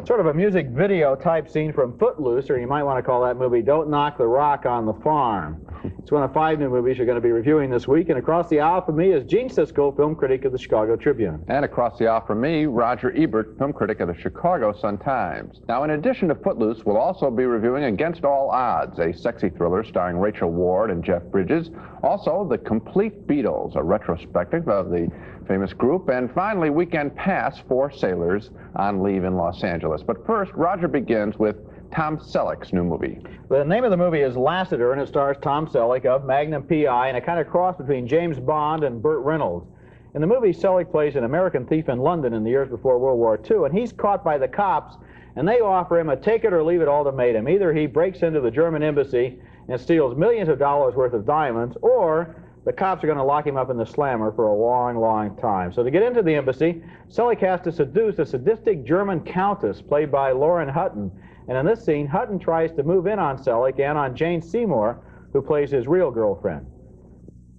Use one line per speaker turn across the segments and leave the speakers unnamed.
Sort of a music video type scene from Footloose, or you might want to call that movie Don't Knock the Rock on the Farm. It's one of 5 new movies you're going to be reviewing this week, and across the aisle from me is Gene Siskel, film critic of the Chicago Tribune.
And across the aisle from me, Roger Ebert, film critic of the Chicago Sun-Times. Now, in addition to Footloose, we'll also be reviewing Against All Odds, a sexy thriller starring Rachel Ward and Jeff Bridges. Also, The Complete Beatles, a retrospective of the famous group. And finally, Weekend Pass for sailors on leave in Los Angeles. But first, Roger begins with Tom Selleck's new movie.
The name of the movie is Lassiter, and it stars Tom Selleck of Magnum P.I. and a kind of cross between James Bond and Burt Reynolds. In the movie, Selleck plays an American thief in London in the years before World War II, and he's caught by the cops, and they offer him a take-it-or-leave-it ultimatum. Either he breaks into the German embassy and steals millions of dollars worth of diamonds, or the cops are going to lock him up in the slammer for a long, long time. So to get into the embassy, Selleck has to seduce a sadistic German countess played by Lauren Hutton. And in this scene, Hutton tries to move in on Selleck and on Jane Seymour, who plays his real girlfriend.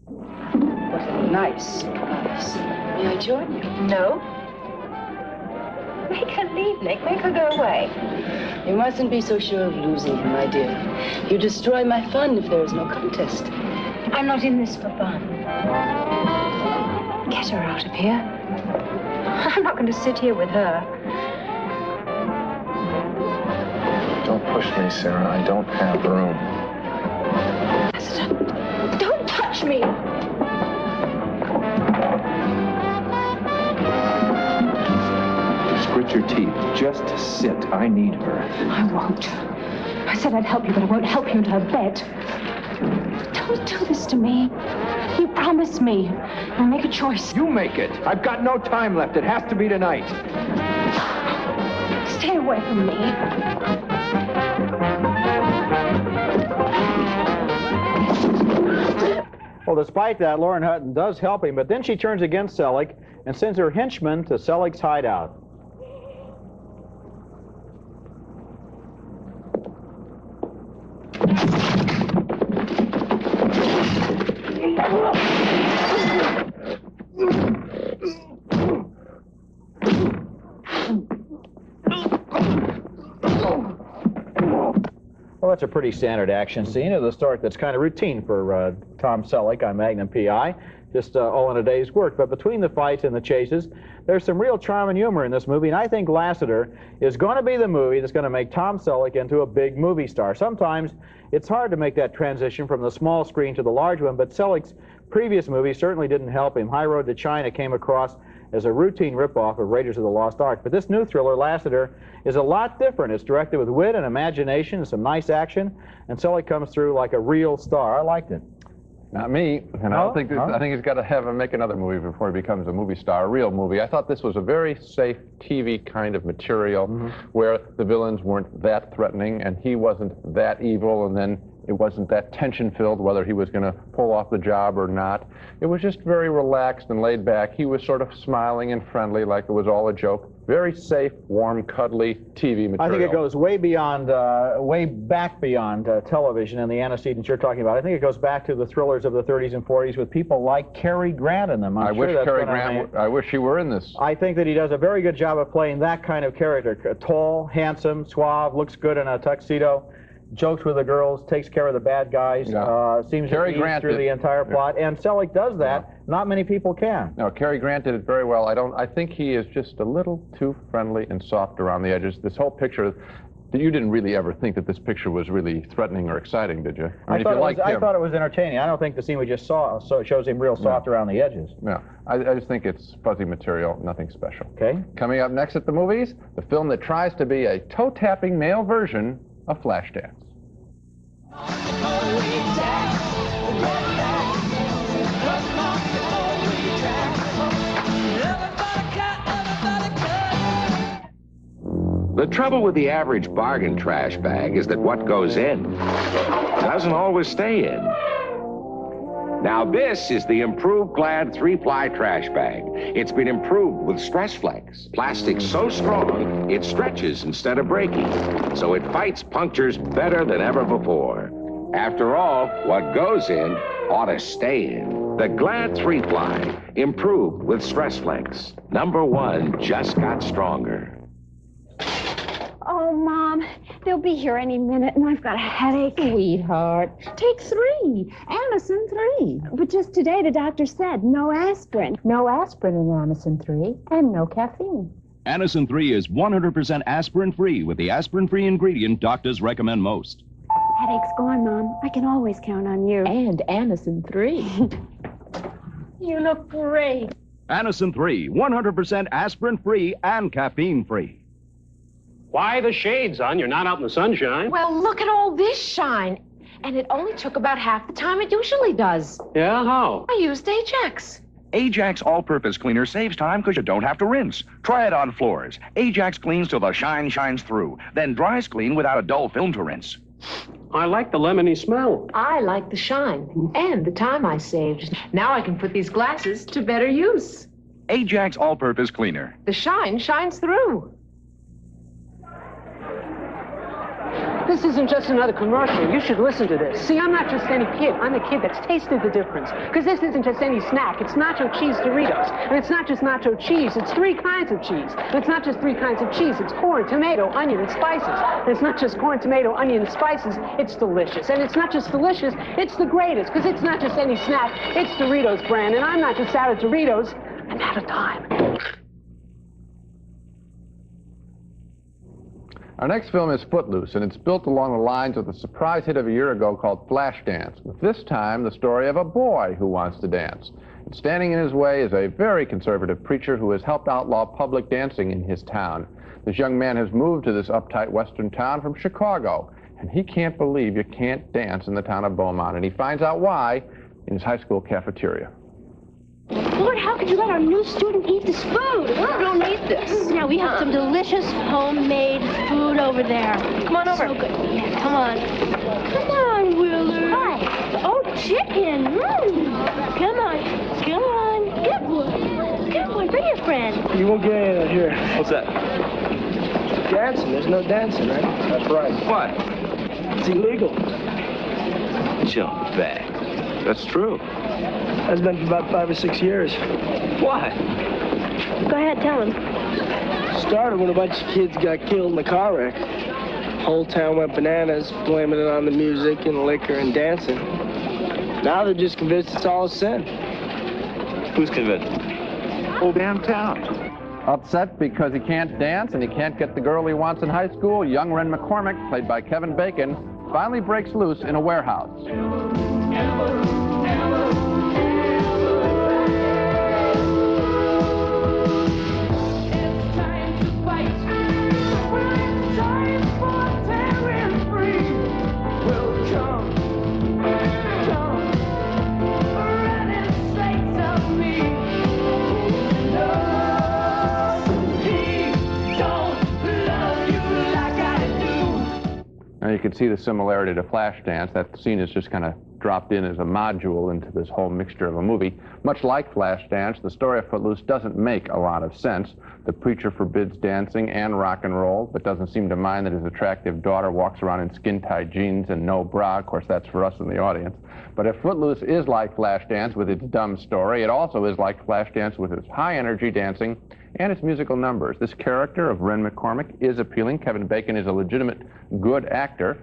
What a nice surprise. May I join you?
No. Make her leave, Nick. Make her go away.
You mustn't be so sure of losing him, my dear. You destroy my fun if there is no contest.
I'm not in this for fun. Get her out of here. I'm not going to sit here with her.
Don't push me, Sarah. I don't have room.
Lassiter, don't touch me!
Grit your teeth. Just sit. I need her.
I won't. I said I'd help you, but I won't help you into her bed. Don't do this to me. You promised me. I'll make a choice.
You make it. I've got no time left. It has to be tonight.
Stay away from me.
Well, despite that, Lauren Hutton does help him, but then she turns against Selleck and sends her henchmen to Selleck's hideout. Well, that's a pretty standard action scene of the sort that's kind of routine for Tom Selleck on Magnum P.I. Just all in a day's work. But between the fights and the chases, there's some real charm and humor in this movie, and I think Lassiter is going to be the movie that's going to make Tom Selleck into a big movie star. Sometimes it's hard to make that transition from the small screen to the large one, but Selleck's previous movie certainly didn't help him. High Road to China came across as a routine ripoff of Raiders of the Lost Ark. But this new thriller, Lassiter, is a lot different. It's directed with wit and imagination and some nice action, and Selleck comes through like a real star. I liked it.
Not me, and I think he's got to make another movie before he becomes a movie star, a real movie. I thought this was a very safe TV kind of material where the villains weren't that threatening and he wasn't that evil, and then it wasn't that tension-filled whether he was going to pull off the job or not. It was just very relaxed and laid back. He was sort of smiling and friendly like it was all a joke. Very safe, warm, cuddly TV material.
I think it goes way beyond, way back beyond television and the antecedents you're talking about. I think it goes back to the thrillers of the 30s and 40s with people like Cary Grant in them.
I wish he were in this.
I think that he does a very good job of playing that kind of character. Tall, handsome, suave, looks good in a tuxedo. jokes with the girls, takes care of the bad guys, seems to ease through the entire plot, and Selig does that. Not many people can.
No, Cary Grant did it very well. I think he is just a little too friendly and soft around the edges. This whole picture, you didn't really ever think that this picture was really threatening or exciting, did you?
I thought it was entertaining. I don't think the scene we just saw shows him real soft around the edges.
No, I just think it's fuzzy material, nothing special.
Okay.
Coming up next at the movies, the film that tries to be a toe-tapping male version of Flashdance.
The trouble with the average bargain trash bag is that what goes in doesn't always stay in. Now this is the improved Glad 3-ply trash bag. It's been improved with Stress Flex. Plastic so strong, it stretches instead of breaking. So it fights punctures better than ever before. After all, what goes in ought to stay in. The Glad 3-ply, improved with Stress Flex. #1 just got stronger.
Oh, Mom, they'll be here any minute, and I've got a headache.
Sweetheart, take 3. Anacin 3.
But just today, the doctor said no aspirin.
No aspirin in Anacin 3, and no caffeine.
Anacin 3 is 100% aspirin-free with the aspirin-free ingredient doctors recommend most.
Headache's gone, Mom. I can always count on you.
And Anacin 3.
You look great.
Anacin 3, 100% aspirin-free and caffeine-free.
Why the shades on? You're not out in the sunshine.
Well, look at all this shine. And it only took about half the time it usually does.
Yeah, how?
I used Ajax.
Ajax all-purpose cleaner saves time because you don't have to rinse. Try it on floors. Ajax cleans till the shine shines through, then dries clean without a dull film to rinse.
I like the lemony smell.
I like the shine and the time I saved. Now I can put these glasses to better use.
Ajax all-purpose cleaner.
The shine shines through.
This isn't just another commercial. You should listen to this. See, I'm not just any kid. I'm the kid that's tasted the difference. Because this isn't just any snack. It's nacho cheese Doritos. And it's not just nacho cheese. It's 3 kinds of cheese. And it's not just 3 kinds of cheese. It's corn, tomato, onion, and spices. And it's not just corn, tomato, onion, and spices. It's delicious. And it's not just delicious. It's the greatest. Because it's not just any snack. It's Doritos brand. And I'm not just out of Doritos. I'm out of time.
Our next film is Footloose, and it's built along the lines of the surprise hit of a year ago called Flashdance, with this time the story of a boy who wants to dance. And standing in his way is a very conservative preacher who has helped outlaw public dancing in his town. This young man has moved to this uptight western town from Chicago, and he can't believe you can't dance in the town of Beaumont, and he finds out why in his high school cafeteria.
Lord, how could you let our new student eat this food? We don't need this. Yeah, we have some delicious homemade food over there. Come on over. So good. Yeah, come on. Come on, Willard. Hi. Oh, chicken. Come on. Come on. Good boy. Good boy. Bring your friend.
You won't get any of that here.
What's that?
Dancing. There's no dancing, right?
That's right. What?
It's illegal.
Jump back. That's true.
That's been for about 5 or 6 years.
What?
Go ahead, tell him.
Started when a bunch of kids got killed in a car wreck. Whole town went bananas, blaming it on the music and liquor and dancing. Now they're just convinced it's all a sin.
Who's convinced? Whole damn town.
Upset because he can't dance and he can't get the girl he wants in high school, young Ren McCormick, played by Kevin Bacon, finally breaks loose in a warehouse. Now you can see the similarity to Flashdance. That scene is just kind of dropped in as a module into this whole mixture of a movie. Much like Flashdance, the story of Footloose doesn't make a lot of sense. The preacher forbids dancing and rock and roll, but doesn't seem to mind that his attractive daughter walks around in skin-tight jeans and no bra. Of course, that's for us in the audience. But if Footloose is like Flashdance with its dumb story, it also is like Flashdance with its high-energy dancing and its musical numbers. This character of Ren McCormick is appealing. Kevin Bacon is a legitimate good actor.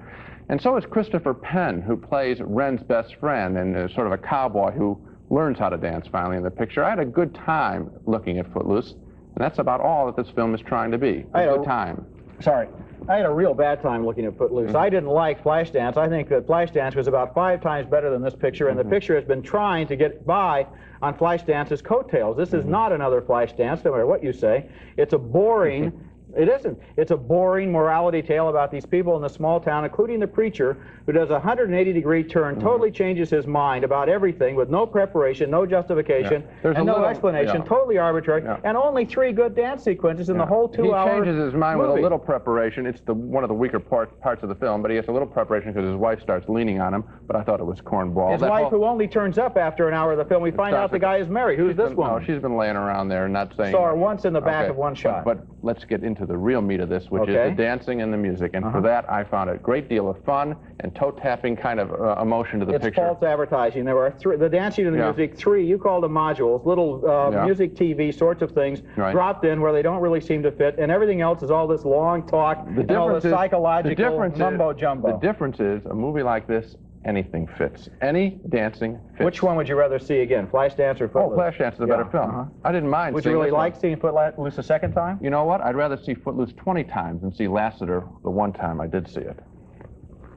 And so is Christopher Penn, who plays Ren's best friend and is sort of a cowboy who learns how to dance finally in the picture. I had a good time looking at Footloose, and that's about all that this film is trying to be. A good time.
Sorry. I had a real bad time looking at Footloose. I didn't like Flashdance. I think that Flashdance was about 5 times better than this picture, and the picture has been trying to get by on Flashdance's coattails. This is not another Flashdance, no matter what you say. It's a boring... It isn't. It's a boring morality tale about these people in the small town, including the preacher, who does a 180-degree turn, totally changes his mind about everything with no preparation, no justification, and no explanation, totally arbitrary, and only 3 good dance sequences in the whole 2-hour
He changes his mind with a little preparation. It's one of the weaker parts of the film, but he has a little preparation because his wife starts leaning on him, but I thought it was cornball.
His wife, who only turns up after an hour of the film, we find out the guy is married. Who's this woman?
No, she's been laying around there and not saying...
Saw her once in the back of one shot.
But let's get into the real meat of this, which is the dancing and the music. And for that, I found a great deal of fun and toe-tapping kind of emotion to the picture.
It's false advertising. There were 3, the dancing and the music, 3, you call them modules, little music TV sorts of things dropped in where they don't really seem to fit, and everything else is all this long talk and all this psychological mumbo-jumbo.
The difference is, a movie like this, anything fits. Any dancing fits.
Which one would you rather see again, Flashdance or Footloose?
Oh, Flashdance is a better film. I didn't mind
Would you really like seeing Footloose a second time?
You know what? I'd rather see Footloose 20 times than see Lassiter the one time I did see it.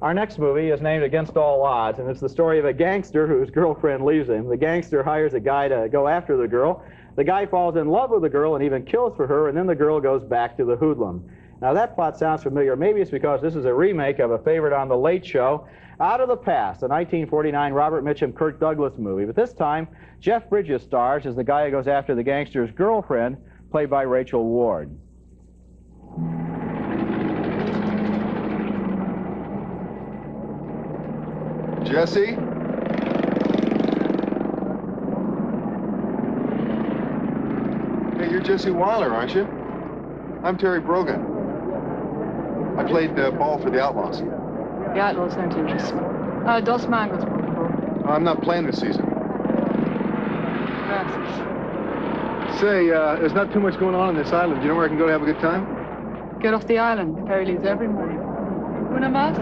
Our next movie is named Against All Odds, and it's the story of a gangster whose girlfriend leaves him. The gangster hires a guy to go after the girl. The guy falls in love with the girl and even kills for her, and then the girl goes back to the hoodlum. Now, that plot sounds familiar. Maybe it's because this is a remake of a favorite on The Late Show, Out of the Past, a 1949 Robert Mitchum, Kirk Douglas movie. But this time, Jeff Bridges stars as the guy who goes after the gangster's girlfriend, played by Rachel Ward.
Jesse? Hey, you're Jesse Weiler, aren't you? I'm Terry Brogan. I played ball for the Outlaws.
The Outlaws don't interest me. Dos Mangos, por favor.
I'm not playing this season.
Gracias.
Say, there's not too much going on this island. Do you know where I can go to have a good time?
Get off the island. The ferry leaves every morning. Una más?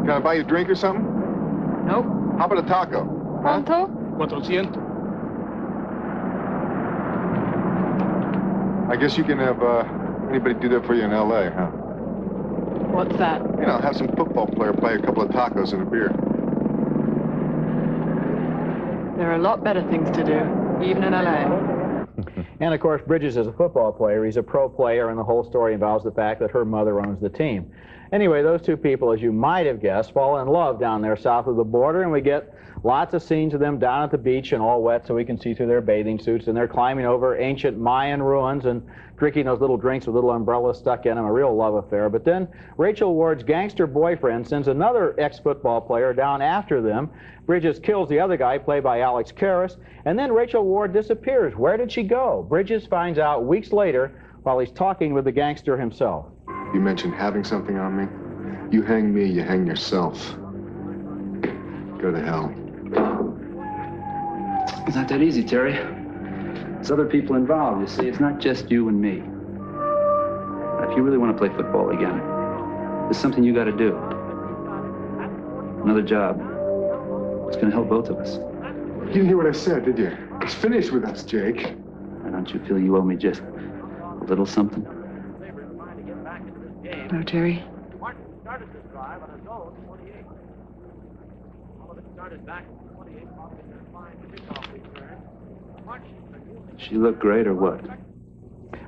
Can I buy you a drink or something?
Nope.
How about a taco?
¿Cuánto?
400.
I guess you can have anybody do that for you in L.A., huh?
What's that?
You know, have some football player play a couple of tacos and a beer.
There are a lot better things to do, even in L.A.
And, of course, Bridges is a football player. He's a pro player, and the whole story involves the fact that her mother owns the team. Anyway, those 2 people, as you might have guessed, fall in love down there south of the border, and we get lots of scenes of them down at the beach and all wet so we can see through their bathing suits, and they're climbing over ancient Mayan ruins and drinking those little drinks with little umbrellas stuck in them, a real love affair. But then Rachel Ward's gangster boyfriend sends another ex-football player down after them. Bridges kills the other guy, played by Alex Karras, and then Rachel Ward disappears. Where did she go? Bridges finds out weeks later while he's talking with the gangster himself.
You mentioned having something on me. You hang me, you hang yourself. Go to hell.
It's not that easy, Terry. There's other people involved, you see. It's not just you and me. If you really want to play football again, there's something you got to do. Another job. It's going to help both of us.
You didn't hear what I said, did you? It's finished with us, Jake.
Why don't you feel you owe me just a little something?
No, Terry.
She look great or what?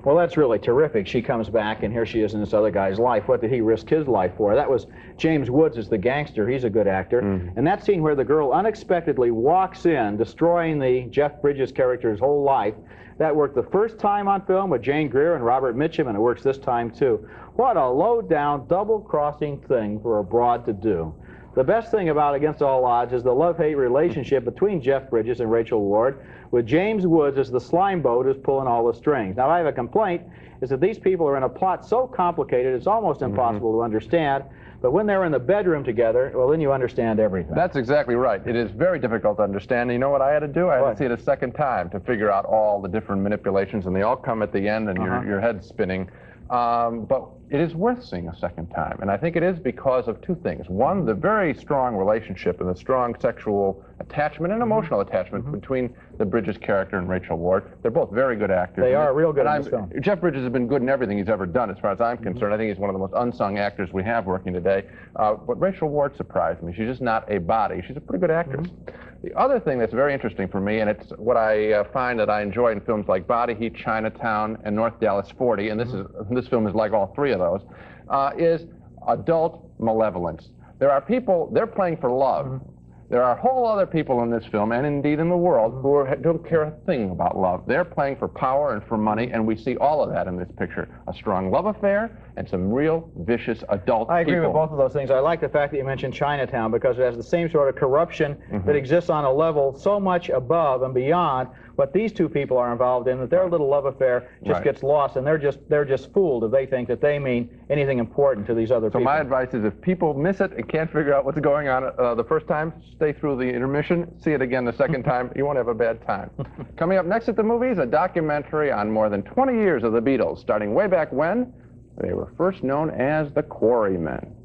Well, that's really terrific. She comes back, and here she is in this other guy's life. What did he risk his life for? That was James Woods as the gangster. He's a good actor. And that scene where the girl unexpectedly walks in, destroying the Jeff Bridges character's whole life, that worked the first time on film with Jane Greer and Robert Mitchum, and it works this time, too. What a low-down, double-crossing thing for a broad to do. The best thing about Against All Odds is the love-hate relationship between Jeff Bridges and Rachel Ward, with James Woods as the slime boat who's pulling all the strings. Now, I have a complaint, is that these people are in a plot so complicated it's almost impossible to understand, but when they're in the bedroom together, well, then you understand everything.
That's exactly right. It is very difficult to understand. You know what I had to do? I had to see it a second time to figure out all the different manipulations, and they all come at the end, and your head's spinning. But it is worth seeing a second time. And I think it is because of two things. One, the very strong relationship and the strong sexual attachment and emotional attachment between the Bridges character and Rachel Ward. They're both very good actors.
They are real good in this film.
Jeff Bridges has been good in everything he's ever done, as far as I'm concerned. I think he's one of the most unsung actors we have working today. But Rachel Ward surprised me. She's just not a body. She's a pretty good actress. The other thing that's very interesting for me, and it's what I find that I enjoy in films like Body Heat, Chinatown, and North Dallas 40, and this film is like all three of those, is adult malevolence. There are people, they're playing for love. There are whole other people in this film, and indeed in the world, who don't care a thing about love. They're playing for power and for money, and we see all of that in this picture. A strong love affair and some real vicious adult people.
I agree with both of those things. I like the fact that you mentioned Chinatown, because it has the same sort of corruption that exists on a level so much above and beyond what these two people are involved in, that their little love affair just gets lost, and they're just fooled if they think that they mean anything important to these other people.
So my advice is, if people miss it and can't figure out what's going on the first time, stay through the intermission, see it again the second time. You won't have a bad time. Coming up next at the movies, a documentary on more than 20 years of the Beatles, starting way back when they were first known as the Quarrymen.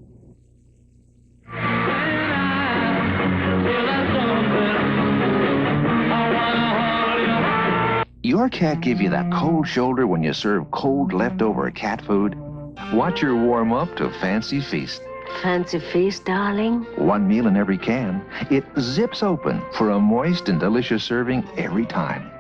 Your cat give you that cold shoulder when you serve cold leftover cat food? Watch her warm up to Fancy Feast.
Fancy feast, darling?
One meal in every can. It zips open for a moist and delicious serving every time.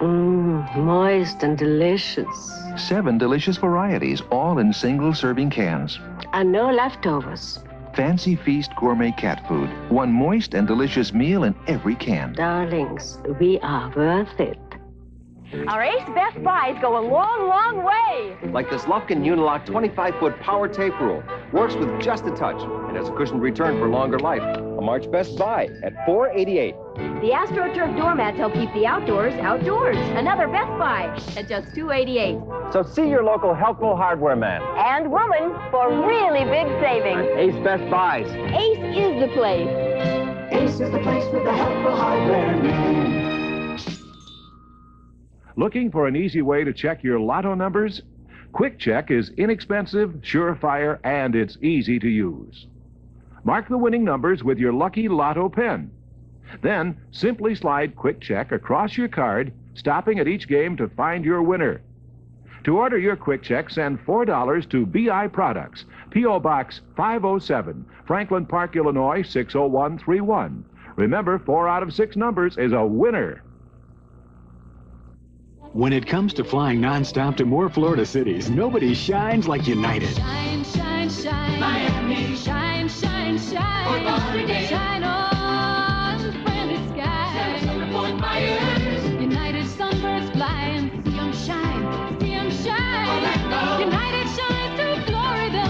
Moist and delicious.
7 delicious varieties, all in single serving cans.
And no leftovers.
Fancy Feast gourmet cat food. One moist and delicious meal in every can.
Darlings, we are worth it.
Our Ace Best Buys go a long, long way.
Like this Lufkin Unilock 25-foot power tape rule. Works with just a touch and has a cushioned return for longer life. A March Best Buy at $4.88.
The AstroTurf doormats help keep the outdoors outdoors. Another Best Buy at just $2.88.
So see your local helpful hardware man.
And woman for really big savings.
Ace Best Buys.
Ace is the place.
Ace is the place with the helpful hardware man.
Looking for an easy way to check your lotto numbers? Quick Check is inexpensive, surefire, and it's easy to use. Mark the winning numbers with your lucky lotto pen. Then simply slide Quick Check across your card, stopping at each game to find your winner. To order your Quick Check, send $4 to BI Products, P.O. Box 507, Franklin Park, Illinois 60131. Remember, 4 out of 6 numbers is a winner.
When it comes to flying nonstop to more Florida cities, nobody shines like United.
Shine, shine, shine. Miami. Shine, shine, shine. Fort Lauderdale. Shine on friendly skies. Fort Myers. United sunbirds fly and see 'em shine. See 'em shine. Orlando. United shine through Florida.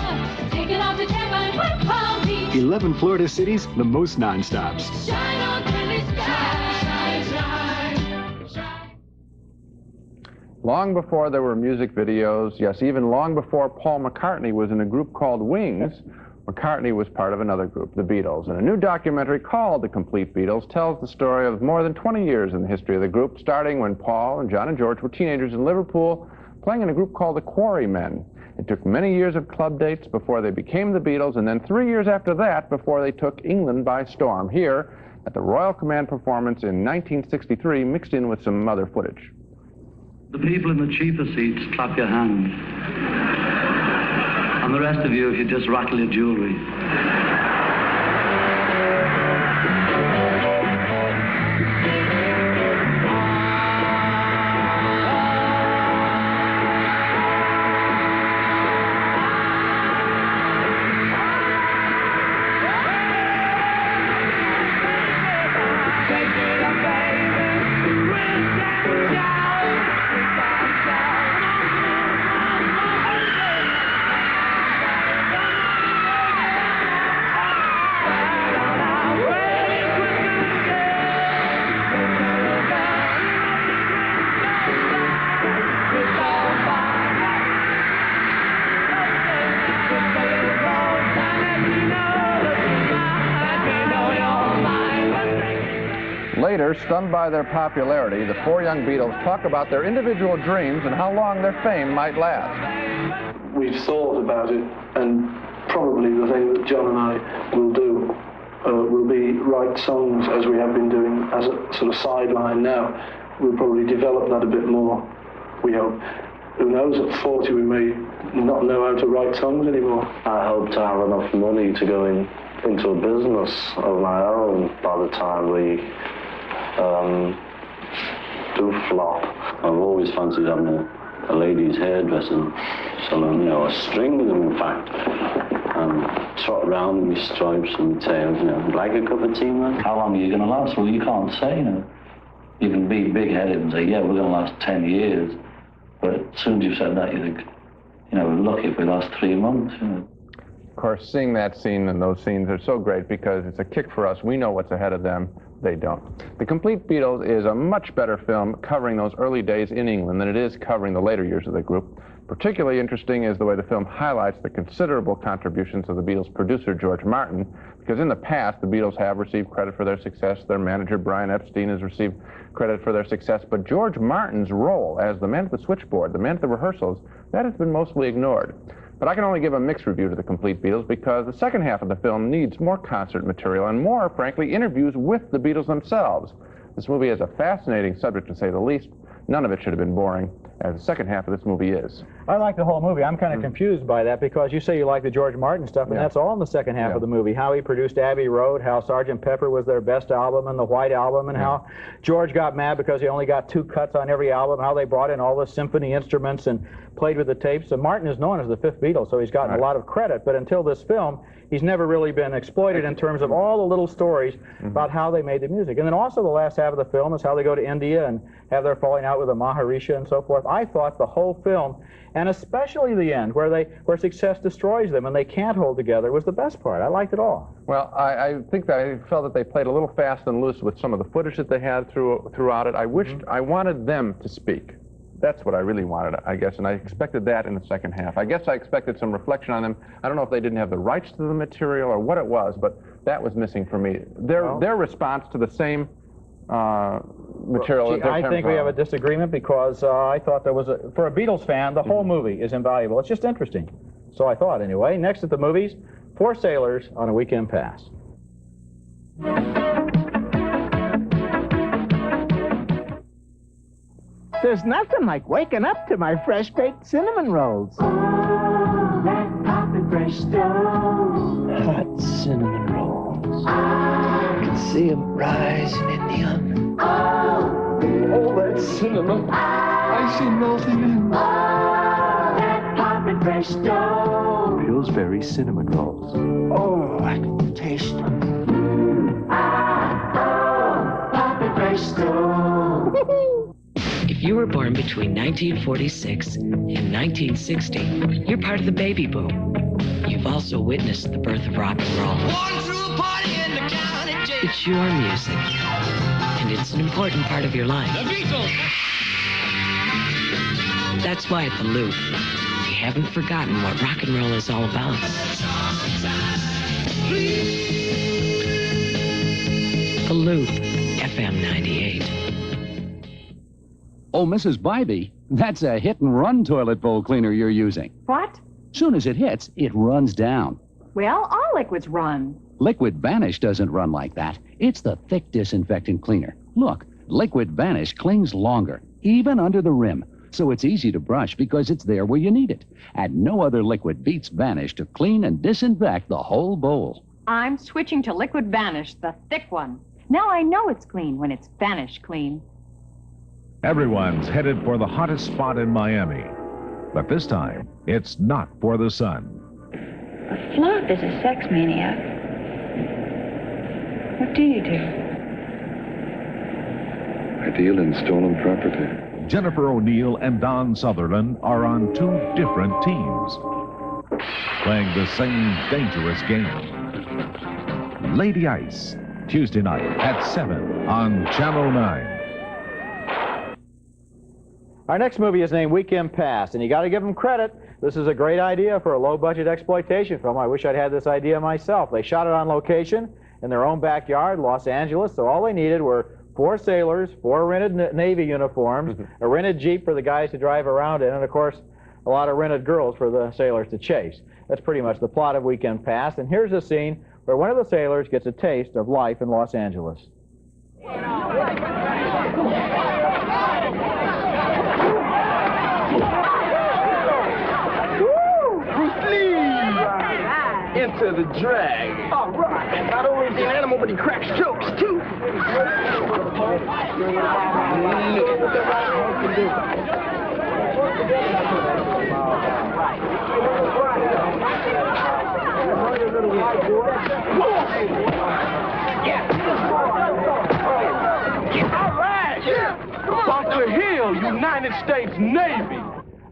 Taking off to Tampa and West Palm Beach.
11 Florida cities, the most nonstops.
Shine on friendly skies. Shine, shine.
Long before there were music videos, yes, even long before Paul McCartney was in a group called Wings, McCartney was part of another group, the Beatles. And a new documentary called The Complete Beatles tells the story of more than 20 years in the history of the group, starting when Paul and John and George were teenagers in Liverpool, playing in a group called the Quarrymen. It took many years of club dates before they became the Beatles, and then 3 years after that before they took England by storm, here at the Royal Command performance in 1963, mixed in with some other footage.
The people in the cheaper seats, clap your hands. And the rest of you, if you just rattle your jewelry.
Later, stunned by their popularity, the 4 young Beatles talk about their individual dreams and how long their fame might last.
we've thought about it, and probably the thing that John and I will do will be write songs as we have been doing as a sort of sideline now. We'll probably develop that a bit more, we hope. Who knows, at 40 we may not know how to write songs anymore.
I hope to have enough money to go into a business of my own by the time we do flop. I've always fancied having a lady's hairdressing salon, you know, a string of them in fact, and trot around in my stripes and my tails, you know. Like a cup of tea, man.
How long are you going to last? Well, you can't say, you know. You can be big-headed and say, yeah, we're going to last 10 years. But as soon as you said that, you think, you know, we're lucky if we last 3 months, you know.
Of course, seeing that scene and those scenes are so great because it's a kick for us. We know what's ahead of them. They don't. The Complete Beatles is a much better film covering those early days in England than it is covering the later years of the group. Particularly interesting is the way the film highlights the considerable contributions of the Beatles' producer, George Martin, because in the past, the Beatles have received credit for their success. Their manager, Brian Epstein, has received credit for their success. But George Martin's role as the man at the switchboard, the man at the rehearsals, that has been mostly ignored. But I can only give a mixed review to the Complete Beatles because the second half of the film needs more concert material and more, frankly, interviews with the Beatles themselves. This movie has a fascinating subject, to say the least. None of it should have been boring, as the second half of this movie is.
I like the whole movie. I'm kind of confused by that because you say you like the George Martin stuff, and that's all in the second half of the movie. How he produced Abbey Road, how Sgt. Pepper was their best album and the White Album, and how George got mad because he only got 2 cuts on every album, how they brought in all the symphony instruments and played with the tapes. So Martin is known as the fifth Beatle, so he's gotten a lot of credit, but until this film, he's never really been exploited in terms of all the little stories about how they made the music. And then also the last half of the film is how they go to India and have their falling out with the Maharishi and so forth. I thought the whole film, and especially the end, where success destroys them and they can't hold together, was the best part. I liked it all.
Well, I think that I felt that they played a little fast and loose with some of the footage that they had throughout it. I wanted them to speak. That's what I really wanted, I guess, and I expected that in the second half. I guess I expected some reflection on them. I don't know if they didn't have the rights to the material or what it was, but that was missing for me. Their response to the same material.
I think we have a disagreement because I thought there was for a Beatles fan, the whole movie is invaluable. It's just interesting. So I thought, anyway. Next at the movies, 4 Sailors on a Weekend Pass.
There's nothing like waking up to my fresh-baked cinnamon rolls.
Oh, that poppin' fresh stove.
Hot cinnamon rolls. I can see them rising in the oven. Oh, that cinnamon. I see melting in.
Oh, that poppin' fresh stove.
Pillsbury cinnamon rolls. Oh, I can taste them.
Poppin' fresh stove.
If you were born between 1946 and 1960, you're part of the baby boom. You've also witnessed the birth of rock and roll. It's your music, and it's an important part of your life.
The Beatles!
That's why at The Loop, we haven't forgotten what rock and roll is all about. The Loop, FM 98.
Oh, Mrs. Bybee, that's a hit-and-run toilet bowl cleaner you're using.
What?
Soon as it hits, it runs down.
Well, all liquids run.
Liquid Vanish doesn't run like that. It's the thick disinfectant cleaner. Look, Liquid Vanish clings longer, even under the rim, so it's easy to brush because it's there where you need it. And no other liquid beats Vanish to clean and disinfect the whole bowl.
I'm switching to Liquid Vanish, the thick one. Now I know it's clean when it's Vanish clean.
Everyone's headed for the hottest spot in Miami. But this time, it's not for the sun.
Flop is a sex maniac. What do you do?
I deal in stolen property.
Jennifer O'Neill and Don Sutherland are on 2 different teams, playing the same dangerous game. Lady Ice, Tuesday night at 7 on Channel 9.
Our next movie is named Weekend Pass, and you got to give them credit. This is a great idea for a low-budget exploitation film. I wish I'd had this idea myself. They shot it on location in their own backyard, Los Angeles, so all they needed were 4 sailors, 4 rented Navy uniforms, a rented Jeep for the guys to drive around in, and of course, a lot of rented girls for the sailors to chase. That's pretty much the plot of Weekend Pass, and here's a scene where one of the sailors gets a taste of life in Los Angeles.
Enter the drag. All right. And not only is he an animal, but he cracks jokes, too. All right. Bunker Hill, United States Navy.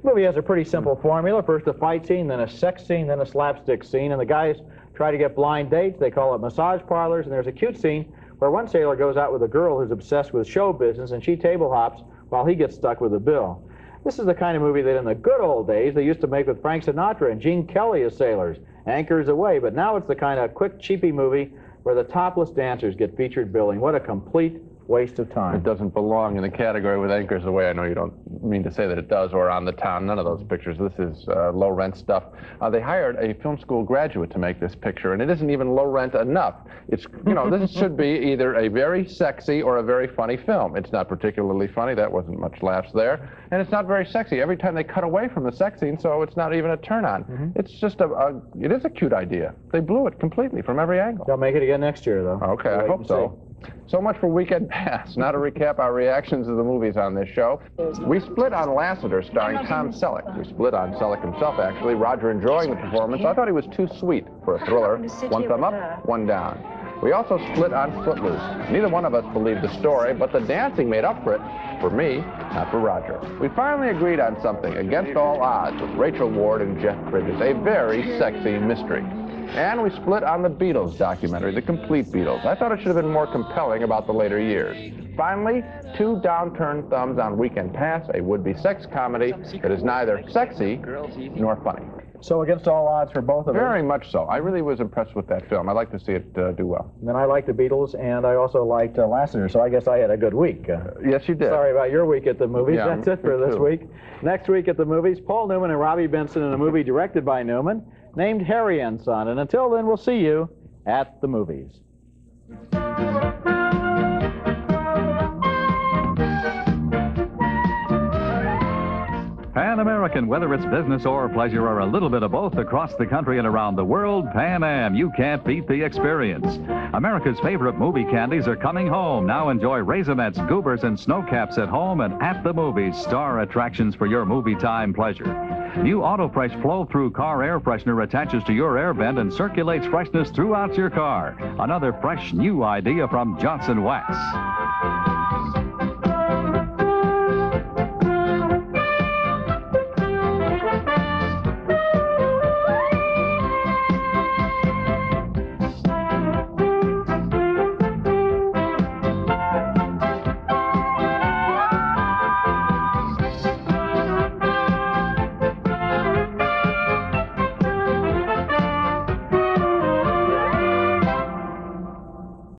The movie has a pretty simple formula. First a fight scene, then a sex scene, then a slapstick scene. And the guys try to get blind dates. They call it massage parlors. And there's a cute scene where one sailor goes out with a girl who's obsessed with show business, and she table hops while he gets stuck with a bill. This is the kind of movie that in the good old days they used to make with Frank Sinatra and Gene Kelly as sailors, Anchors Aweigh. But now it's the kind of quick, cheapy movie where the topless dancers get featured billing. What a complete waste of time.
It doesn't belong in the category with Anchors Aweigh. I know you don't mean to say that it does, or On the Town. None of those pictures. This is low-rent stuff. They hired a film school graduate to make this picture, and it isn't even low-rent enough. It's, you know, this should be either a very sexy or a very funny film. It's not particularly funny. That wasn't much laughs there. And it's not very sexy. Every time they cut away from the sex scene, so it's not even a turn-on. It's just it is a cute idea. They blew it completely from every angle.
They'll make it again next year, though.
Okay, I hope so. So much for Weekend Pass. Now to recap our reactions to the movies on this show. We split on Lassiter, starring Tom Selleck. We split on Selleck himself, actually. Roger enjoying the performance. I thought he was too sweet for a thriller. One thumb up, one down. We also split on Footloose. Neither one of us believed the story, but the dancing made up for it. For me, not for Roger. We finally agreed on something, Against All Odds, with Rachel Ward and Jeff Bridges, a very sexy mystery. And we split on the Beatles documentary, The Complete Beatles. I thought it should have been more compelling about the later years. Finally, two downturned thumbs on Weekend Pass, a would-be sex comedy that is neither sexy nor funny.
So Against All Odds for both of us?
Very much so. I really was impressed with that film. I'd like to see it do well.
And then I liked the Beatles, and I also liked Lassiter, so I guess I had a good week.
Yes, you did.
Sorry about your week at the movies.
Yeah,
that's it for this week. Next week at the movies, Paul Newman and Robbie Benson in a movie directed by Newman named Harry and Son. And until then, we'll see you at the movies.
Pan American, whether it's business or pleasure or a little bit of both across the country and around the world, Pan Am, you can't beat the experience. America's favorite movie candies are coming home. Now enjoy Raisinets, Goobers, and Snowcaps at home and at the movies, star attractions for your movie time pleasure. New AutoFresh flow-through car air freshener attaches to your air vent and circulates freshness throughout your car. Another fresh new idea from Johnson Wax.